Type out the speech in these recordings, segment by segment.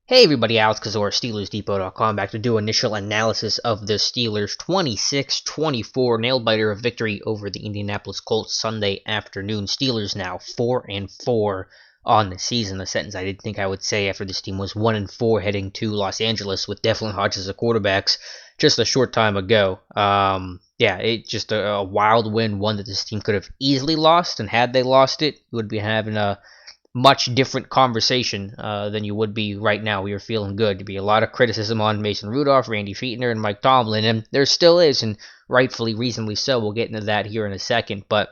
Hey everybody, Alex Kozora, SteelersDepot.com, back to do initial analysis of the Steelers' 26-24 nail-biter victory over the Indianapolis Colts Sunday afternoon. Steelers now 4-4 on the season, a sentence I didn't think I would say after this team was 1-4 heading to Los Angeles with Devlin Hodges as quarterbacks just a short time ago. It just a wild win, one that this team could have easily lost, and had they lost it, we would be having a much different conversation than you would be right now. We are feeling good. There'd be a lot of criticism on Mason Rudolph, Randy Fichtner, and Mike Tomlin, and there still is, and rightfully, reasonably so. We'll get into that here in a second, but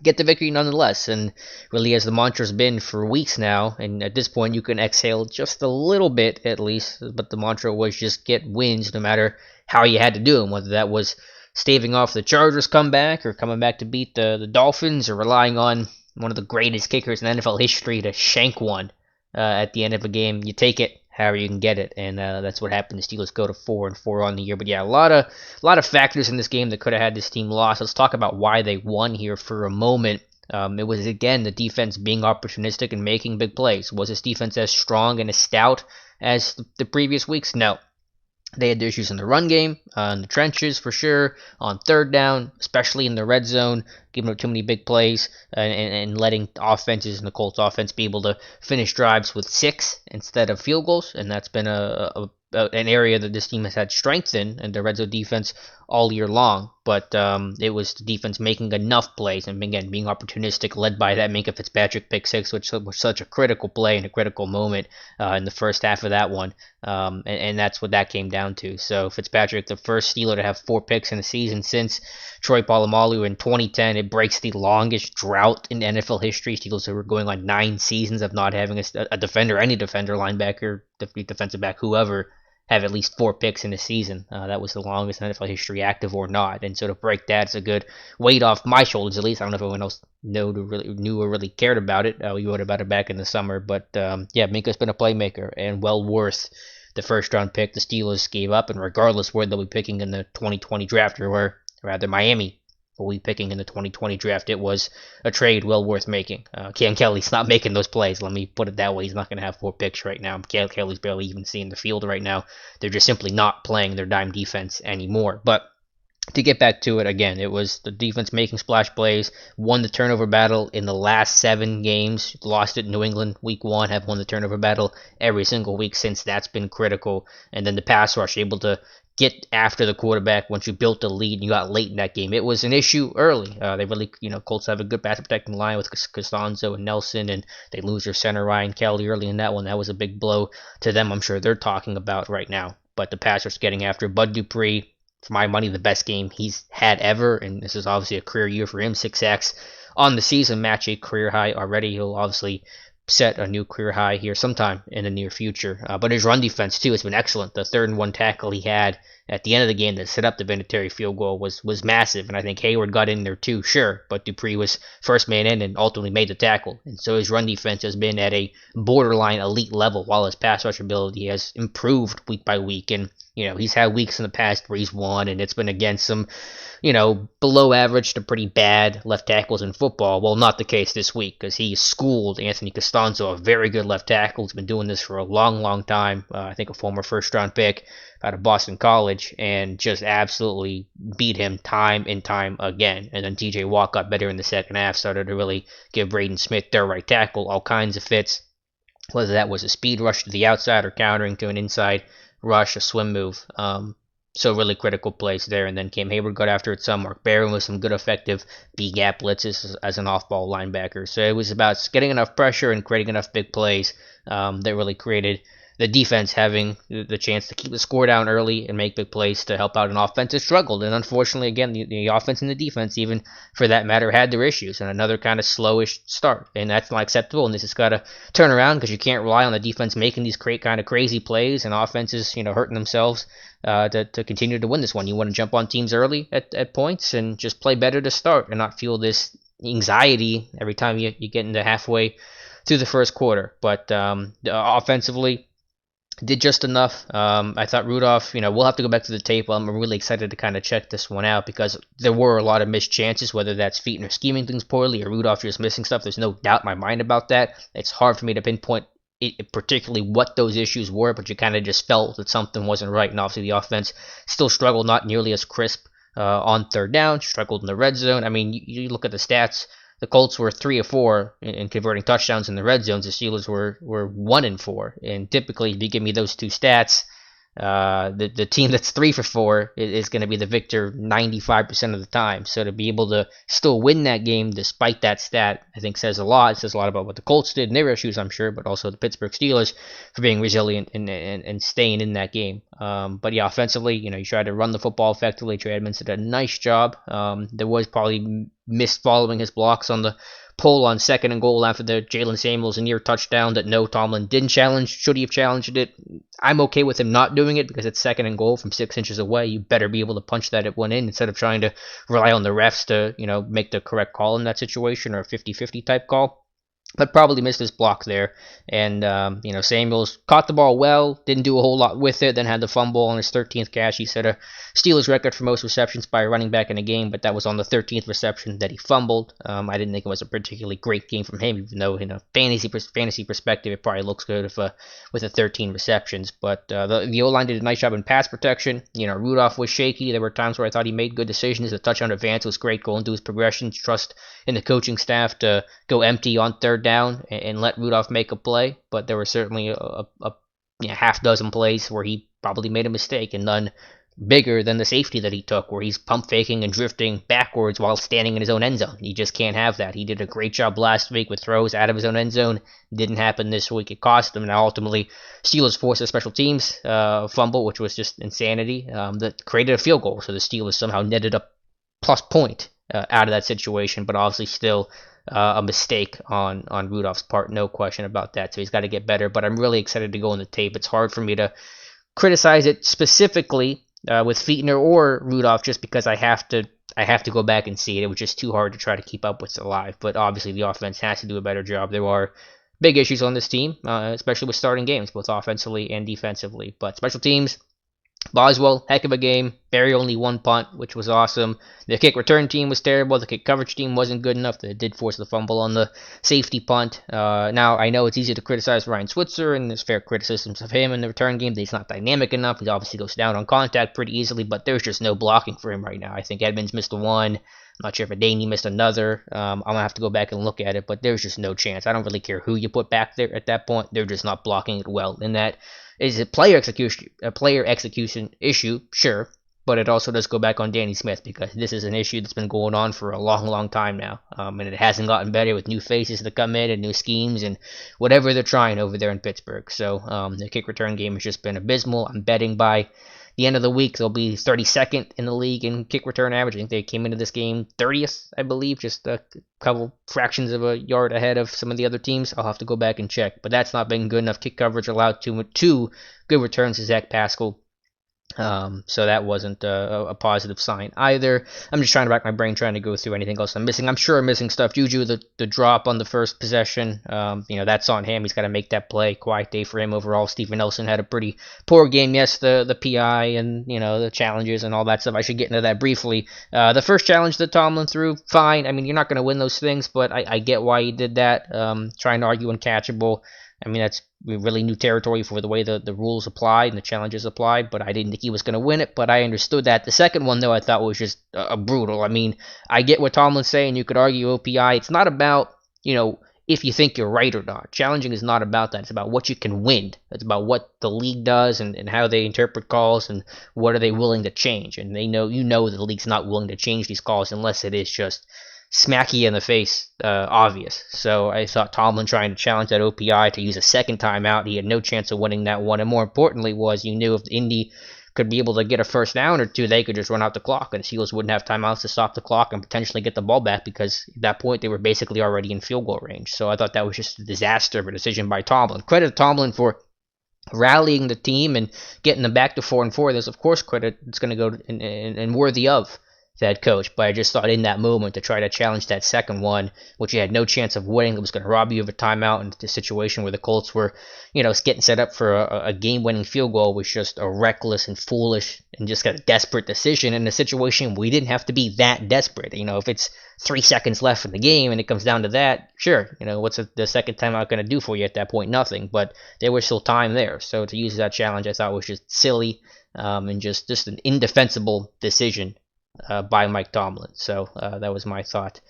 get the victory nonetheless. And really, as the mantra's been for weeks now, and at this point, you can exhale just a little bit at least, but the mantra was just get wins no matter how you had to do them, whether that was staving off the Chargers comeback or coming back to beat the Dolphins or relying on one of the greatest kickers in NFL history to shank one at the end of a game. You take it however you can get it, and that's what happened. The Steelers go to 4-4 on the year. But yeah, a lot of factors in this game that could have had this team lost. Let's talk about why they won here for a moment. It was again the defense being opportunistic and making big plays. Was this defense as strong and as stout as the previous weeks? No. They had their issues in the run game, in the trenches for sure, on third down, especially in the red zone, giving up too many big plays and letting offenses in the Colts offense be able to finish drives with 6 instead of field goals. And that's been an area that this team has had strength in, and the red zone defense all year long. But it was the defense making enough plays and, again, being opportunistic, led by that Minkah Fitzpatrick pick 6, which was such a critical play and a critical moment in the first half of that one. And that's what that came down to. So Fitzpatrick, the first Steeler to have 4 picks in a season since Troy Polamalu in 2010. It breaks the longest drought in NFL history. Steelers were going on 9 seasons of not having a defender, any defender, linebacker, defensive back, whoever, have at least 4 picks in a season. That was the longest in NFL history, active or not. And so to break that is a good weight off my shoulders, at least. I don't know if anyone else knew or really cared about it. We wrote about it back in the summer. But Minkah's been a playmaker and well worth the first round pick the Steelers gave up. And regardless where they'll be picking in the 2020 draft, or rather Miami will be picking in the 2020 draft, it was a trade well worth making. Cam Kelly's not making those plays. Let me put it that way. He's not going to have 4 picks right now. Cam Kelly's barely even seeing the field right now. They're just simply not playing their dime defense anymore. But to get back to it again, it was the defense making splash plays, won the turnover battle in the last 7 games, lost it in New England week 1, have won the turnover battle every single week since. That's been critical. And then the pass rush, able to get after the quarterback once you built the lead and you got late in that game. It was an issue early. They really, Colts have a good pass protecting line with Costanzo and Nelson, and they lose their center Ryan Kelly early in that one. That was a big blow to them. I'm sure they're talking about right now. But the pass rush getting after Bud Dupree, for my money, the best game he's had ever, and this is obviously a career year for him. 6 sacks on the season, match a career high already. He'll obviously set a new career high here sometime in the near future. But his run defense, too, has been excellent. The 3rd and 1 tackle he had at the end of the game that set up the Vinatieri field goal was massive, and I think Hayward got in there too, sure, but Dupree was first man in and ultimately made the tackle. And so his run defense has been at a borderline elite level, while his pass rush ability has improved week by week. And he's had weeks in the past where he's won, and it's been against some below average to pretty bad left tackles in football. Well, not the case this week, because he schooled Anthony Costanzo, a very good left tackle. He's been doing this for a long, long time. I think a former first-round pick out of Boston College, and just absolutely beat him time and time again. And then TJ Watt got better in the second half, started to really give Braden Smith, their right tackle, all kinds of fits, whether that was a speed rush to the outside or countering to an inside rush, a swim move. So really critical plays there. And then Cam Hayward got after it some. Mark Barron with some good effective B-gap blitzes as an off-ball linebacker. So it was about getting enough pressure and creating enough big plays that really created the defense having the chance to keep the score down early and make big plays to help out an offense that struggled. And unfortunately, again, the offense and the defense, even for that matter, had their issues, and another kind of slowish start. And that's not acceptable, and this has got to turn around, because you can't rely on the defense making these kind of crazy plays and offenses hurting themselves to continue to win this one. You want to jump on teams early at points and just play better to start and not feel this anxiety every time you get into halfway through the first quarter. But offensively, did just enough. I thought Rudolph, we'll have to go back to the tape. I'm really excited to kind of check this one out, because there were a lot of missed chances, whether that's Fichtner scheming things poorly or Rudolph just missing stuff. There's no doubt in my mind about that. It's hard for me to pinpoint particularly what those issues were, but you kind of just felt that something wasn't right. And obviously, the offense still struggled, not nearly as crisp on third down, struggled in the red zone. I mean, you look at the stats. The Colts were 3 of 4 in converting touchdowns in the red zones. The Steelers were 1 and 4. And typically, if you give me those two stats, the team that's 3 for 4 is going to be the victor 95% of the time. So to be able to still win that game despite that stat, I think says a lot. It says a lot about what the Colts did and their issues, I'm sure, but also the Pittsburgh Steelers for being resilient and staying in that game. But yeah, offensively, you tried to run the football effectively. Trey Edmonds did a nice job. There was probably missed following his blocks on the pull on 2nd and goal after the Jalen Samuels near touchdown that no, Tomlin didn't challenge. Should he have challenged it? I'm okay with him not doing it because it's 2nd and goal from 6 inches away. You better be able to punch that one in instead of trying to rely on the refs to, make the correct call in that situation, or a 50-50 type call. But probably missed his block there. And, Samuels caught the ball well, didn't do a whole lot with it, then had the fumble on his 13th catch. He set a Steelers record for most receptions by a running back in a game, but that was on the 13th reception that he fumbled. I didn't think it was a particularly great game from him, even though in a fantasy perspective, it probably looks good with the 13 receptions. But the O-line did a nice job in pass protection. Rudolph was shaky. There were times where I thought he made good decisions. The touchdown advance was great, going through his progressions, trust in the coaching staff to go empty on third down and let Rudolph make a play, but there were certainly a half dozen plays where he probably made a mistake, and none bigger than the safety that he took, where he's pump faking and drifting backwards while standing in his own end zone. You just can't have that. He did a great job last week with throws out of his own end zone. Didn't happen this week. It cost him, and ultimately Steelers forced a special teams fumble, which was just insanity, that created a field goal, so the Steelers somehow netted a plus point out of that situation, but obviously still a mistake on Rudolph's part, no question about that. So he's got to get better. But I'm really excited to go on the tape. It's hard for me to criticize it specifically with Fichtner or Rudolph, just because I have to go back and see it. It was just too hard to try to keep up with live. But obviously the offense has to do a better job. There are big issues on this team, especially with starting games, both offensively and defensively. But special teams, Boswell, heck of a game. Barry only 1 punt, which was awesome. The kick return team was terrible. The kick coverage team wasn't good enough. They did force the fumble on the safety punt. Now, I know it's easy to criticize Ryan Switzer, and there's fair criticisms of him in the return game. He's not dynamic enough. He obviously goes down on contact pretty easily, but there's just no blocking for him right now. I think Edmonds missed one. I'm not sure if Adaney missed another. I'm going to have to go back and look at it, but there's just no chance. I don't really care who you put back there at that point. They're just not blocking it well. And that is a player execution issue, sure, but it also does go back on Danny Smith, because this is an issue that's been going on for a long, long time now, and it hasn't gotten better with new faces that come in and new schemes and whatever they're trying over there in Pittsburgh. So the kick return game has just been abysmal. I'm betting by the end of the week they'll be 32nd in the league in kick return average. I think they came into this game 30th, I believe, just a couple fractions of a yard ahead of some of the other teams. I'll have to go back and check, but that's not been good enough. Kick coverage allowed two good returns to Zach Pascal. So that wasn't a positive sign either. I'm just trying to rack my brain, trying to go through anything else I'm missing. I'm sure I'm missing stuff. Juju, the drop on the first possession, that's on him. He's got to make that play. Quiet day for him overall. Steven Nelson had a pretty poor game. Yes, the PI and, the challenges and all that stuff. I should get into that briefly. The first challenge that Tomlin threw, fine. I mean, you're not going to win those things, but I get why he did that. Trying to argue uncatchable. I mean, that's really new territory for the way the rules apply and the challenges apply, but I didn't think he was going to win it, but I understood that. The second one, though, I thought was just brutal. I mean, I get what Tomlin's saying. You could argue OPI. It's not about, if you think you're right or not. Challenging is not about that. It's about what you can win. It's about what the league does and how they interpret calls and what are they willing to change. And the league's not willing to change these calls unless it is just smack you in the face, obvious. So I thought Tomlin trying to challenge that OPI to use a second timeout, he had no chance of winning that one. And more importantly was, you knew if Indy could be able to get a first down or two, they could just run out the clock, and the Steelers wouldn't have timeouts to stop the clock and potentially get the ball back, because at that point they were basically already in field goal range. So I thought that was just a disaster of a decision by Tomlin. Credit to Tomlin for rallying the team and getting them back to 4-4. There's of course credit it's going to go and worthy of the head coach. But I just thought in that moment to try to challenge that second one, which you had no chance of winning, that was going to rob you of a timeout, in a situation where the Colts were, getting set up for a game-winning field goal, was just a reckless and foolish and just a desperate decision in a situation we didn't have to be that desperate. If it's 3 seconds left in the game and it comes down to that, sure, what's the second timeout going to do for you at that point? Nothing. But there was still time there, so to use that challenge, I thought was just silly, and just an indefensible decision by Mike Tomlin. So that was my thought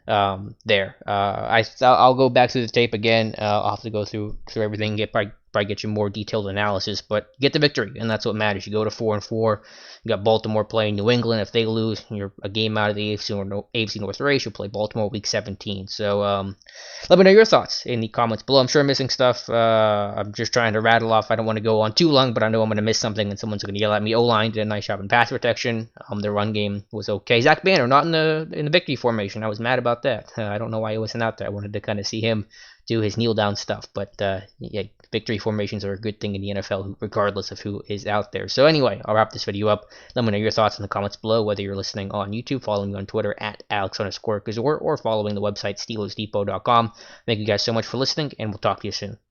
there. I'll go back through the tape again. I'll have to go through everything, probably get you more detailed analysis, but get the victory, and that's what matters. You go to 4-4. You got Baltimore playing New England. If they lose, you're a game out of the AFC North race. You'll play Baltimore Week 17. So let me know your thoughts in the comments below. I'm sure I'm missing stuff. I'm just trying to rattle off. I don't want to go on too long, but I know I'm going to miss something, and someone's going to yell at me. O-line did a nice job in pass protection. Their run game was okay. Zach Banner not in the victory formation. I was mad about that. I don't know why he wasn't out there. I wanted to kind of see him do his kneel down stuff, but yeah, victory formations are a good thing in the NFL, regardless of who is out there. So anyway, I'll wrap this video up. Let me know your thoughts in the comments below, whether you're listening on YouTube, following me on Twitter at Alex_Kozora, or following the website SteelersDepot.com. Thank you guys so much for listening, and we'll talk to you soon.